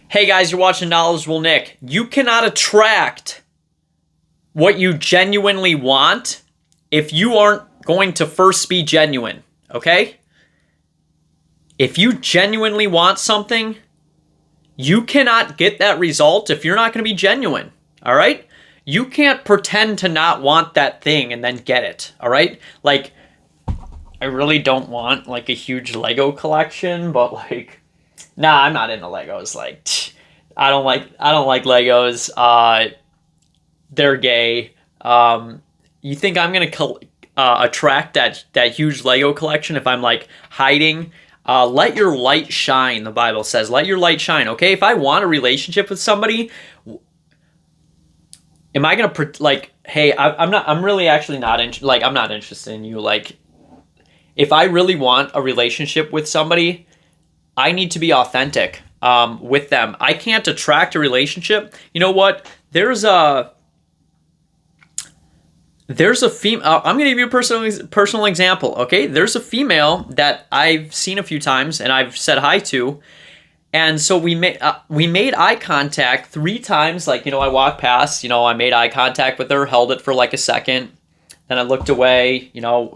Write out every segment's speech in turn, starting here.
Hey guys, you're watching Knowledgeable Nick. You cannot attract what you genuinely want if you aren't going to first be genuine, okay? If you genuinely want something, you cannot get that result if you're not going to be genuine, all right? You can't pretend to not want that thing and then get it, all right? Like, I really don't want like a huge Lego collection, but like, nah, I'm not into Legos. Like, I don't like Legos. They're gay. You think I'm gonna attract that huge Lego collection if I'm like hiding? Let your light shine. The Bible says, "Let your light shine." Okay, if I want a relationship with somebody, am I gonna like? Hey, I'm not. I'm really actually not like. I'm not interested in you. Like, if I really want a relationship with somebody, I need to be authentic with them. I can't attract a relationship. You know what? There's a female. I'm gonna give you a personal example. Okay, there's a female that I've seen a few times and I've said hi to, and so we made eye contact 3 times. Like, I walked past. I made eye contact with her, held it for like a second. Then I looked away,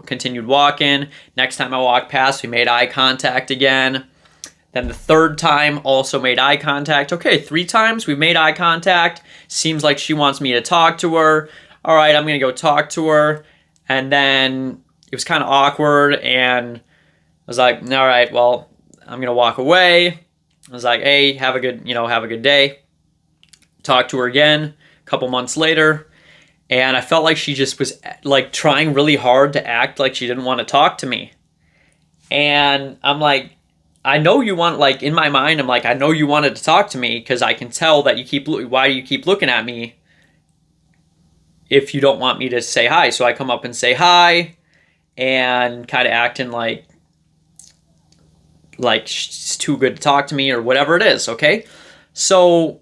continued walking. Next time I walked past, we made eye contact again. Then the third time, also made eye contact. Okay, 3 times we made eye contact. Seems like she wants me to talk to her. All right, I'm going to go talk to her. And then it was kind of awkward, and I was like, all right, well, I'm going to walk away. I was like, hey, have a good day. Talk to her again a couple months later. And I felt like she just was like trying really hard to act like she didn't want to talk to me. And I'm like, I know you want, like, in my mind, I'm like, I know you wanted to talk to me because I can tell that why do you keep looking at me if you don't want me to say hi? So I come up and say hi and kind of acting like she's too good to talk to me or whatever it is, okay? So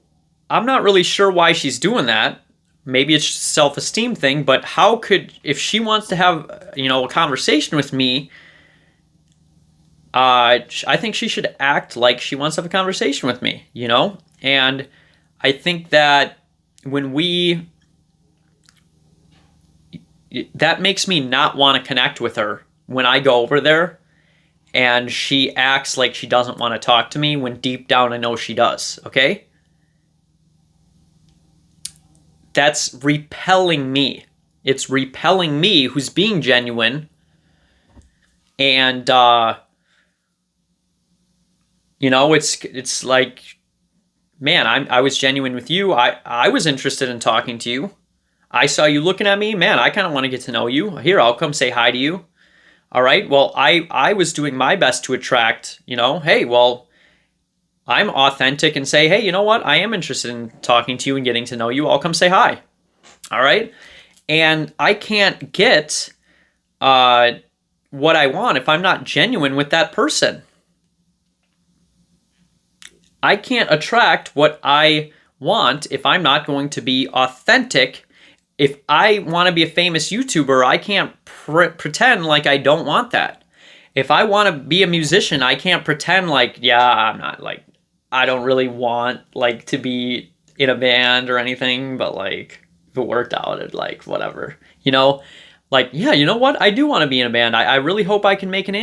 I'm not really sure why she's doing that. Maybe it's just a self-esteem thing, but if she wants to have, a conversation with me, I think she should act like she wants to have a conversation with me, And I think that that makes me not want to connect with her when I go over there and she acts like she doesn't want to talk to me when deep down I know she does, okay? That's repelling me. It's repelling me who's being genuine. And, it's like, man, I was genuine with you. I was interested in talking to you. I saw you looking at me. Man, I kind of want to get to know you. Here, I'll come say hi to you. All right. Well, I was doing my best to attract, hey, well, I'm authentic and say, hey, you know what? I am interested in talking to you and getting to know you. I'll come say hi. All right. And I can't get what I want if I'm not genuine with that person. I can't attract what I want if I'm not going to be authentic. If I want to be a famous YouTuber, I can't pretend like I don't want that. If I want to be a musician, I can't pretend like, yeah, I'm not like, I don't really want like to be in a band or anything, but like if it worked out, it'd like whatever, like, yeah, you know what? I do want to be in a band. I really hope I can make an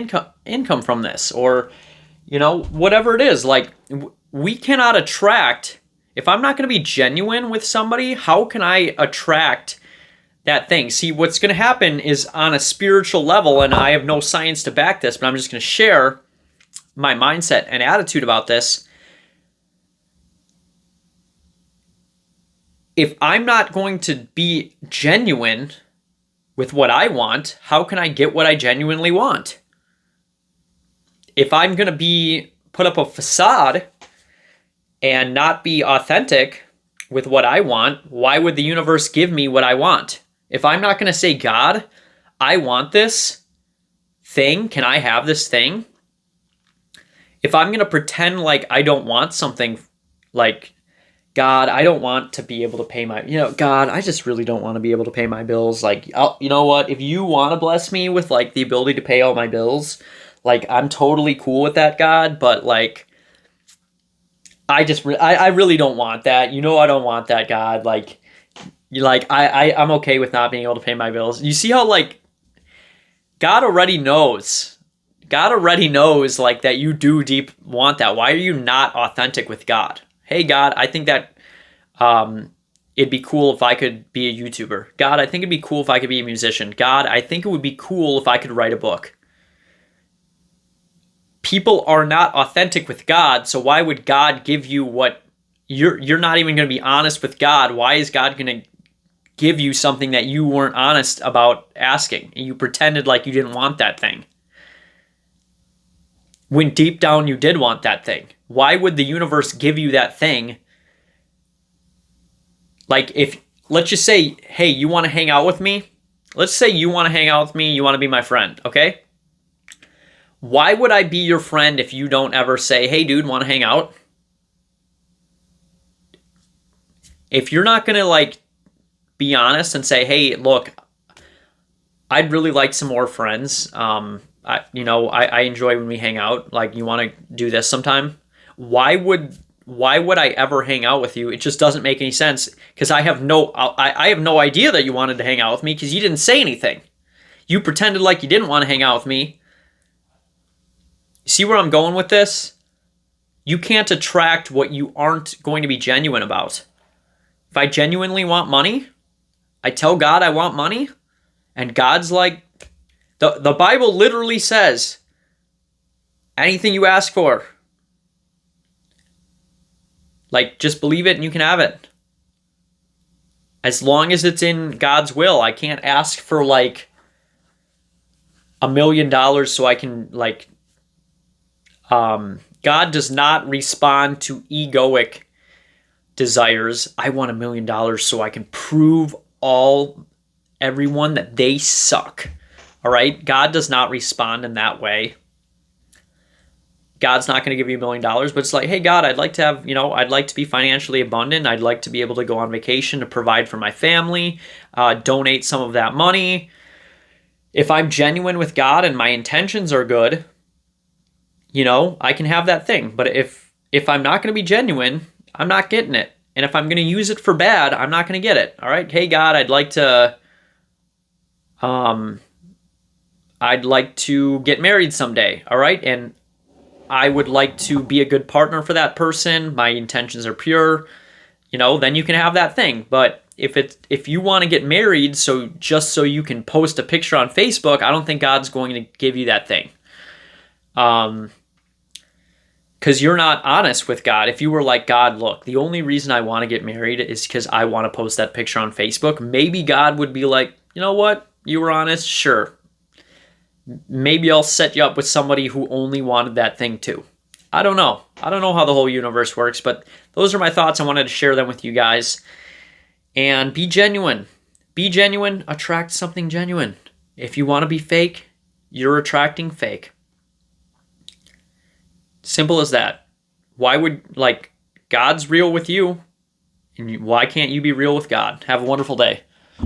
income from this, or, whatever it is. Like, we cannot attract, if I'm not going to be genuine with somebody, how can I attract that thing? See, what's going to happen is on a spiritual level, and I have no science to back this, but I'm just going to share my mindset and attitude about this. If I'm not going to be genuine with what I want, how can I get what I genuinely want? If I'm going to put up a facade and not be authentic with what I want, why would the universe give me what I want? If I'm not going to say, God, I want this thing, can I have this thing? If I'm going to pretend like I don't want something, like, God, I don't want to be able to pay God, I just really don't want to be able to pay my bills. Like, you know what? If you want to bless me with like the ability to pay all my bills, like, I'm totally cool with that, God, but like, I really don't want that. You know, I don't want that, God. Like, I'm okay with not being able to pay my bills. You see how, like, God already knows. God already knows, like, that you do deep want that. Why are you not authentic with God? Hey, God, I think that it'd be cool if I could be a YouTuber. God, I think it'd be cool if I could be a musician. God, I think it would be cool if I could write a book. People are not authentic with God, so why would God give you what you're not even going to be honest with God? Why is God going to give you something that you weren't honest about asking? You pretended like you didn't want that thing, when deep down you did want that thing. Why would the universe give you that thing? Like, if, let's just say, hey, you want to hang out with me? Let's say you want to hang out with me, you want to be my friend, okay? Why would I be your friend if you don't ever say, hey, dude, want to hang out? If you're not going to, like, be honest and say, hey, look, I'd really like some more friends. I enjoy when we hang out. Like, you want to do this sometime? Why would I ever hang out with you? It just doesn't make any sense, because I have no idea that you wanted to hang out with me, because you didn't say anything. You pretended like you didn't want to hang out with me. See where I'm going with this? You can't attract what you aren't going to be genuine about. If I genuinely want money, I tell God I want money, and God's like, the Bible literally says, anything you ask for, like, just believe it and you can have it. As long as it's in God's will. I can't ask for, like, $1 million so I can, like, God does not respond to egoic desires. I want $1 million so I can prove everyone that they suck. All right? God does not respond in that way. God's not going to give you $1 million, but it's like, hey, God, I'd like to have, I'd like to be financially abundant. I'd like to be able to go on vacation to provide for my family, donate some of that money. If I'm genuine with God and my intentions are good, I can have that thing. But if I'm not going to be genuine, I'm not getting it. And if I'm going to use it for bad, I'm not going to get it. All right. Hey, God, I'd like to get married someday. All right. And I would like to be a good partner for that person. My intentions are pure. Then you can have that thing. But if you want to get married just so you can post a picture on Facebook, I don't think God's going to give you that thing. Because you're not honest with God. If you were like, God, look, the only reason I want to get married is because I want to post that picture on Facebook, maybe God would be like, you know what? You were honest? Sure. Maybe I'll set you up with somebody who only wanted that thing too. I don't know. I don't know how the whole universe works, but those are my thoughts. I wanted to share them with you guys. And be genuine. Be genuine. Attract something genuine. If you want to be fake, you're attracting fake. Simple as that. Why would, God's real with you, and why can't you be real with God? Have a wonderful day.